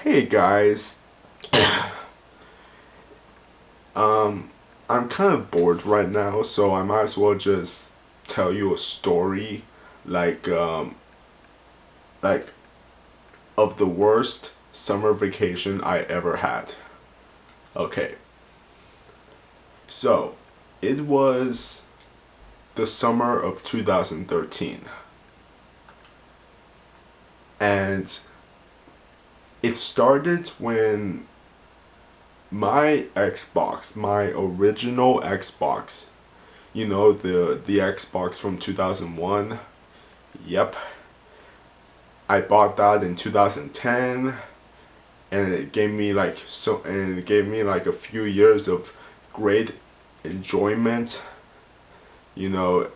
Hey guys, I'm kind of bored right now, so I might as well just tell you a story, like um, like of the worst summer vacation I ever had. Okay, so it was the summer of 2013, and it started when my original Xbox, the Xbox from 2001. Yep, I bought that in 2010, and it gave me like a few years of great enjoyment. You know,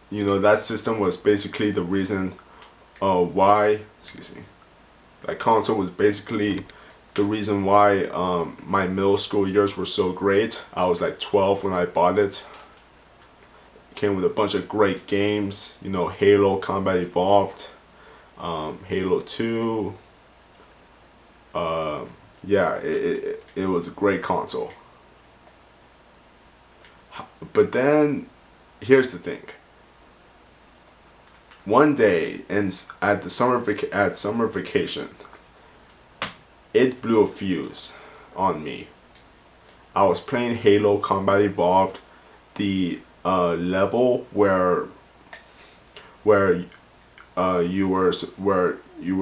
that system was basically the reason why, excuse me, that console was basically the reason why my middle school years were so great. I was like 12 when I bought it. It came with a bunch of great games, Halo Combat Evolved, Halo 2. Yeah, it was a great console. But then, here's the thing. One day, at summer vacation, it blew a fuse on me. I was playing Halo Combat Evolved, the level where where you were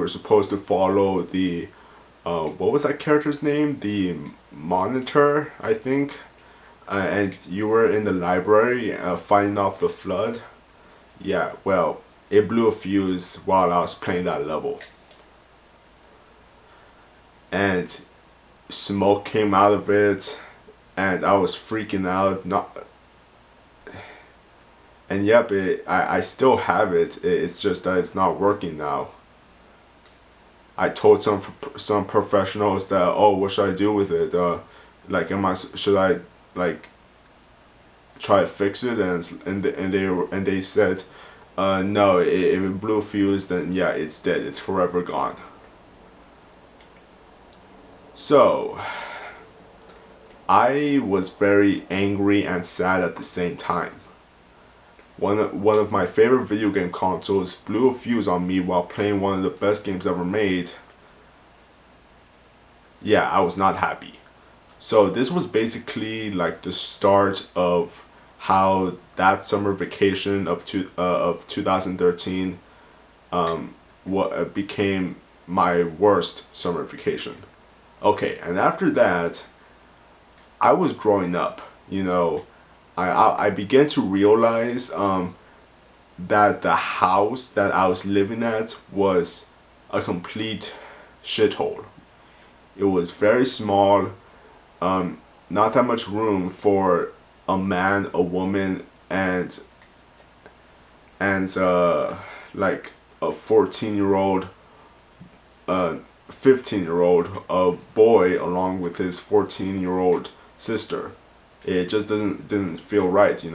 supposed to follow the what was that character's name? The Monitor, I think. And you were in the library fighting off the flood. Yeah, well, it blew a fuse while I was playing that level. And smoke came out of it, and I was freaking out. Not, and yep, I still have it. It's just that it's not working now. I told some professionals that, oh, what should I do with it? Like, should I like try to fix it? And they said, no, if it blew a fuse, then yeah, it's dead. It's forever gone. So I was very angry and sad at the same time. One of my favorite video game consoles blew a fuse on me while playing one of the best games ever made. Yeah, I was not happy. So this was basically like the start of how that summer vacation of 2013 what became my worst summer vacation. Okay, and after that, I was growing up. I began to realize that the house that I was living at was a complete shithole. It was very small, not that much room for a man, a woman, and like a 14-year-old, 15-year-old boy along with his 14-year-old sister. It just didn't feel right. And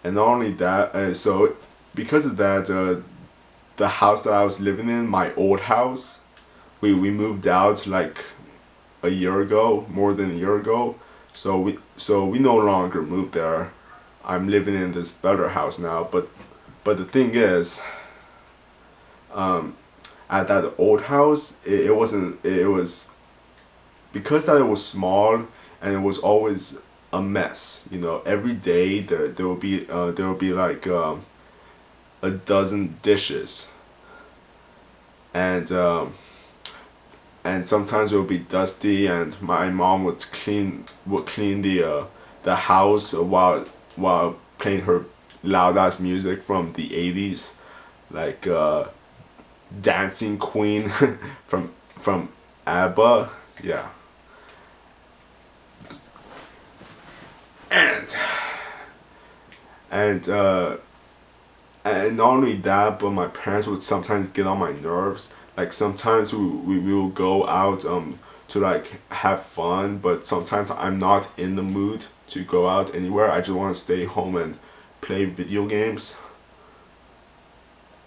not only that, so because of that, the house that I was living in, my old house, we moved out like a year ago, more than a year ago. So we no longer moved there. I'm living in this better house now. But the thing is, at that old house, it wasn't. It was because that it was small and it was always a mess. Every day there will be like a dozen dishes, and and sometimes it would be dusty, and my mom would clean the house while playing her loud ass music from the 80s, like Dancing Queen from ABBA. Yeah. and and uh and not only that, but my parents would sometimes get on my nerves. Like sometimes we will go out to like have fun, but sometimes I'm not in the mood to go out anywhere. I just want to stay home and play video games.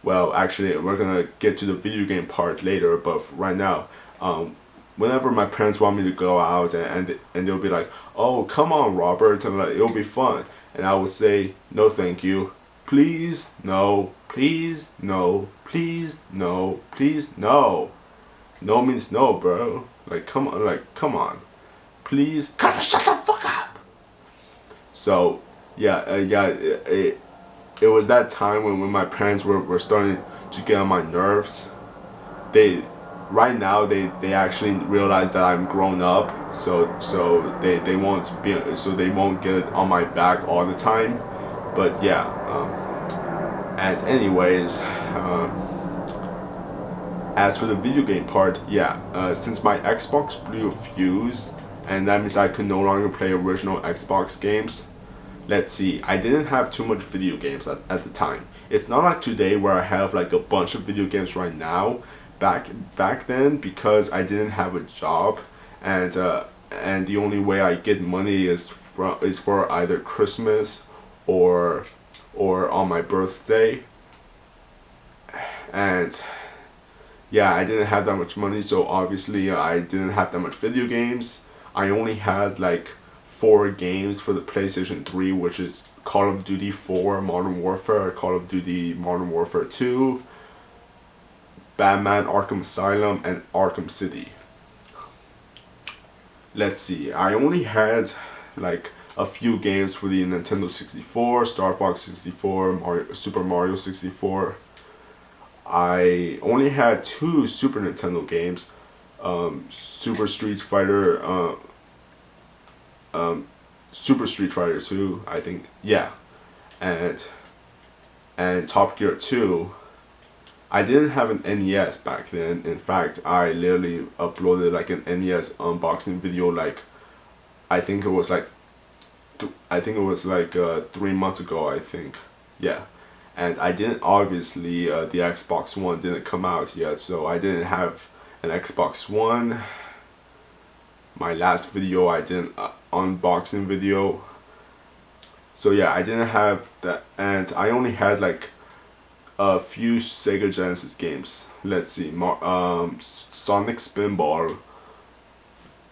well, actually, we're gonna get to the video game part later, but right now, whenever my parents want me to go out and they'll be like, "Oh, come on, Robert," and like, it'll be fun, and I would say, "No, thank you. Please, no. Please, no. Please, no. Please, no." No means no, bro. Come on. Please, shut the fuck up. So, yeah, it was that time when my parents were starting to get on my nerves. They right now they actually realize that I'm grown up, so they won't be so they won't get on my back all the time. But yeah, and anyways, as for the video game part, yeah, since my Xbox blew a fuse, and that means I could no longer play original Xbox games. Let's see, I didn't have too much video games at the time. It's not like today where I have like a bunch of video games right now. Back then, because I didn't have a job, and the only way I get money is for either Christmas or on my birthday. And yeah, I didn't have that much money, so obviously I didn't have that much video games. I only had like 4 games for the PlayStation 3, which is Call of Duty 4 Modern Warfare, Call of Duty Modern Warfare 2, Batman Arkham Asylum, and Arkham City. Let's see, I only had like a few games for the Nintendo 64, Star Fox 64, Super Mario 64. I only had 2 Super Nintendo games, Super Street Fighter, Super Street Fighter 2, I think, yeah, and Top Gear 2. I didn't have an NES back then. In fact, I literally uploaded like an NES unboxing video, like I think it was like 3 months ago, I think, yeah. And I didn't, obviously, the Xbox One didn't come out yet, so I didn't have an Xbox One. My last video, I did an unboxing video. So yeah, I didn't have that, and I only had like a few Sega Genesis games. Let's see, Sonic Spinball,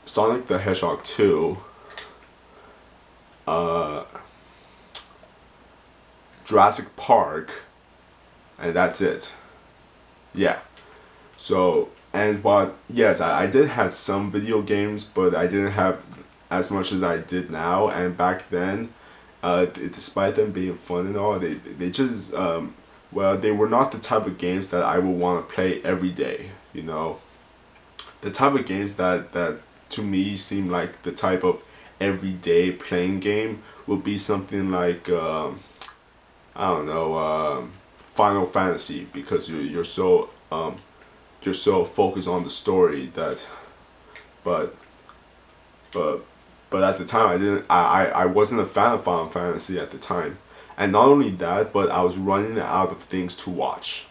Sonic the Hedgehog 2, Jurassic Park, and that's it. Yeah. So, and but yes, I did have some video games, but I didn't have as much as I did now. And back then, despite them being fun and all, they just well, they were not the type of games that I would want to play every day. You know, the type of games that to me seem like the type of everyday playing game would be something like I don't know, Final Fantasy, because you're so focused on the story that, but but but at the time I wasn't a fan of Final Fantasy at the time, and not only that, but I was running out of things to watch.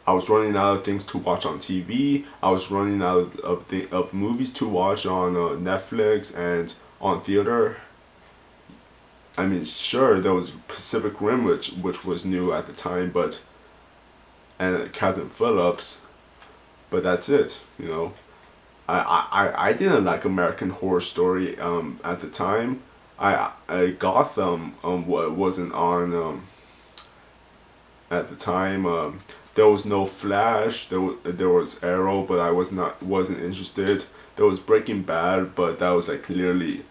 I was running out of things to watch on TV. I was running out of movies to watch on Netflix and on theater. I mean, sure, there was Pacific Rim, which was new at the time, but and Captain Phillips, but that's it. You know, I didn't like American Horror Story at the time. I Gotham wasn't on at the time. There was no Flash. There was Arrow, but I wasn't interested. There was Breaking Bad, but that was like clearly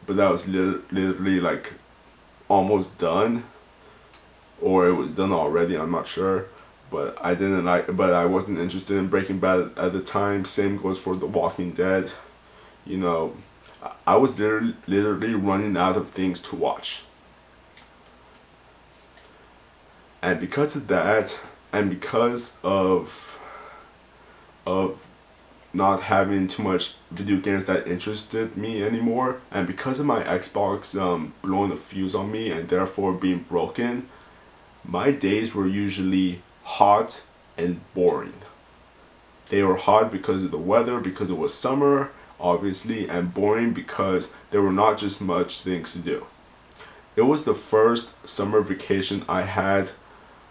but that was literally like almost done, or it was done already. I'm not sure, but I wasn't interested in Breaking Bad at the time. Same goes for The Walking Dead. You know, I was literally running out of things to watch. And because of that, and because of not having too much video games that interested me anymore, and because of my Xbox blowing a fuse on me and therefore being broken, my days were usually hot and boring. They were hot because of the weather, because it was summer, obviously, and boring because there were not just much things to do. it was the first summer vacation I had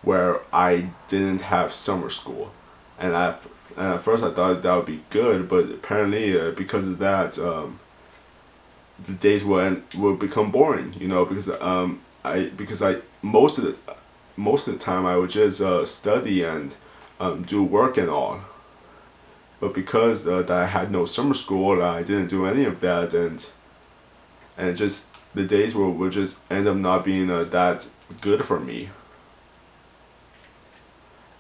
where I didn't have summer school, and at first I thought that would be good, but apparently because of that, the days will become boring. You know, because I most of the time I would just study and do work and all. But because that I had no summer school, I didn't do any of that, and just the days will just end up not being that good for me.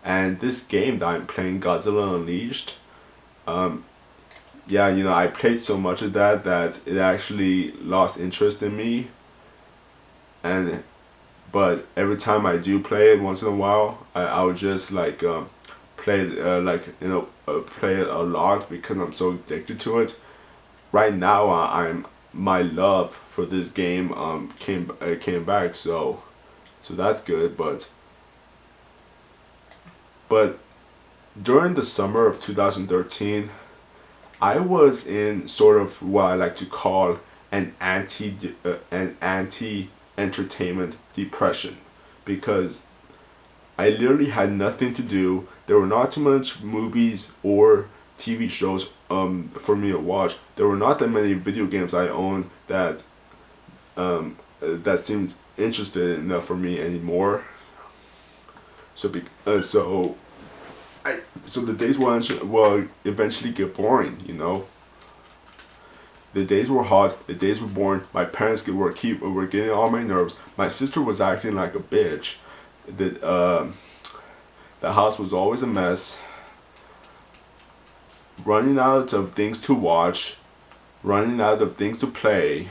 And this game that I'm playing, Godzilla Unleashed, um, yeah, you know, I played so much of that it actually lost interest in me. And but every time I do play it, once in a while, I would just like play it play it a lot because I'm so addicted to it. Right now, I'm my love for this game came back, so that's good. But during the summer of 2013, I was in sort of what I like to call an anti entertainment depression, because I literally had nothing to do. There were not too much movies or TV shows for me to watch. There were not that many video games I owned that seemed interested enough for me anymore. So be, so I so the days will eventually get boring. You know, the days were hot. The days were boring. My parents were getting on my nerves. My sister was acting like a bitch. The house was always a mess. Running out of things to watch, running out of things to play,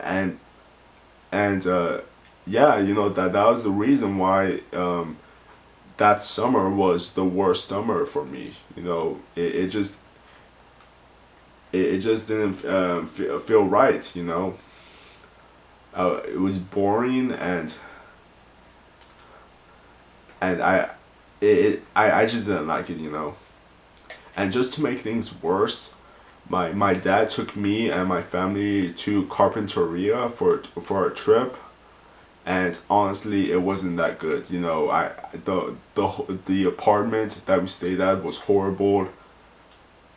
and and yeah, you know that was the reason why that summer was the worst summer for me. You know, it just didn't feel right. You know, it was boring and I just didn't like it. You know, and just to make things worse, my dad took me and my family to Carpinteria for a trip, and honestly it wasn't that good. You know, the apartment that we stayed at was horrible.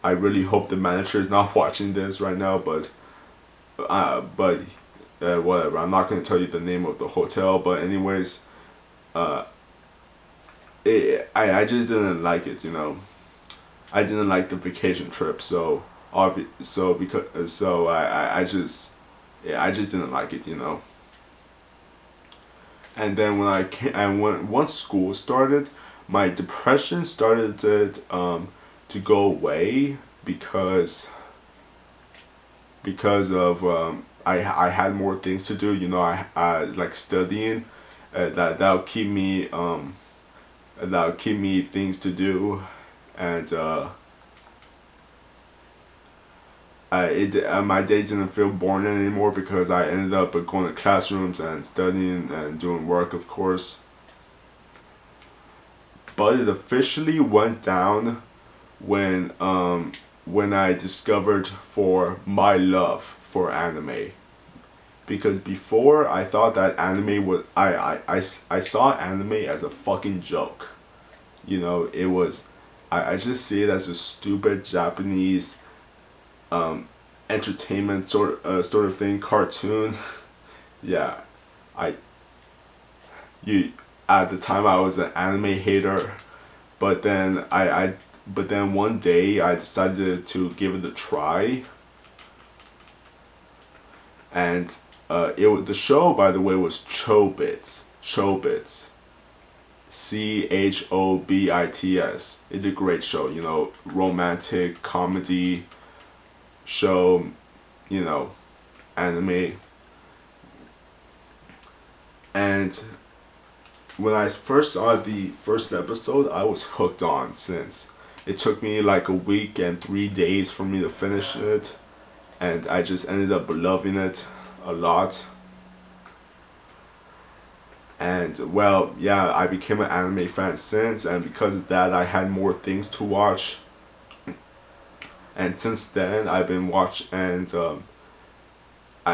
I really hope the manager is not watching this right now, but whatever, I'm not going to tell you the name of the hotel, but anyways, uh I just didn't like it. You know, I didn't like the vacation trip, so because so I just yeah, I just didn't like it. You know, and then when I came, and when once school started, my depression started to go away because of I had more things to do. You know, I like studying, that'll keep me things to do, and my days didn't feel boring anymore because I ended up going to classrooms and studying and doing work, of course. But it officially went down when when I discovered for my love for anime. Because before I thought that anime was I saw anime as a fucking joke. You know, I just see it as a stupid Japanese um, entertainment sort of thing, cartoon. Yeah, I you at the time I was an anime hater, but then but then one day I decided to give it a try, and the show, by the way, was Chobits. Chobits. Chobits. It's a great show. You know, romantic comedy show. You know, anime. And when I first saw the first episode, I was hooked on since. It took me like a week and 3 days for me to finish it, and I just ended up loving it a lot. And well, yeah, I became an anime fan since, and because of that, I had more things to watch. And since then, I've been watch and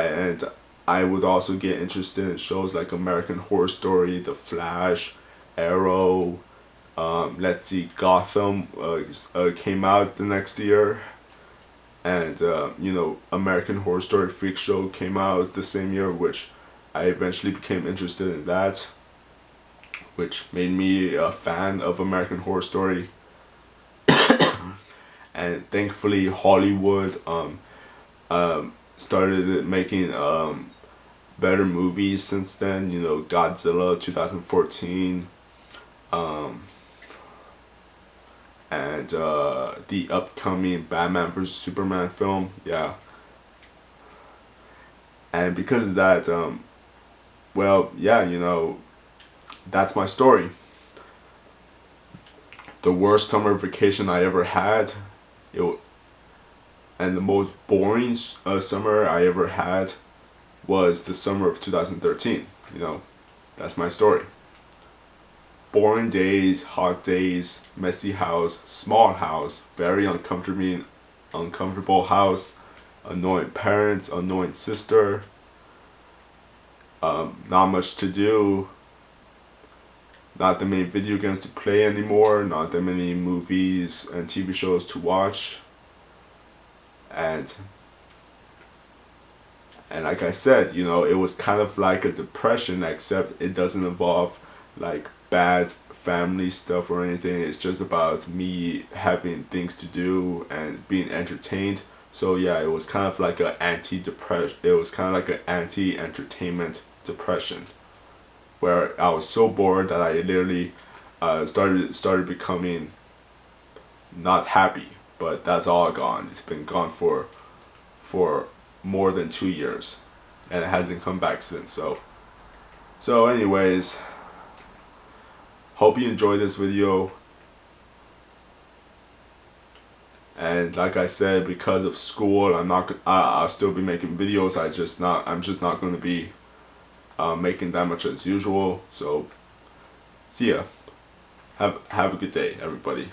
and I would also get interested in shows like American Horror Story, The Flash, Arrow. Let's see, Gotham came out the next year, and American Horror Story Freak Show came out the same year, which I eventually became interested in that, which made me a fan of American Horror Story. And thankfully, Hollywood started making better movies since then. Godzilla 2014, and the upcoming Batman vs Superman film. Yeah, and because of that, well, yeah, that's my story. The worst summer vacation I ever had, it, and the most boring summer I ever had was the summer of 2013. That's my story. Boring days, hot days, messy house, small house, very uncomfortable house, annoying parents, annoying sister, not much to do, not that many video games to play anymore, not that many movies and TV shows to watch, and like I said, it was kind of like a depression, except it doesn't involve like bad family stuff or anything. It's just about me having things to do and being entertained. So yeah, it was kind of like an anti-depression. It was kind of like an anti-entertainment depression, where I was so bored that I literally started becoming not happy. But that's all gone. It's been gone for more than 2 years, and it hasn't come back since. So anyways, hope you enjoyed this video. And like I said, because of school, I'll still be making videos. I'm just not going to be making that much as usual. So see ya. Have a good day, everybody.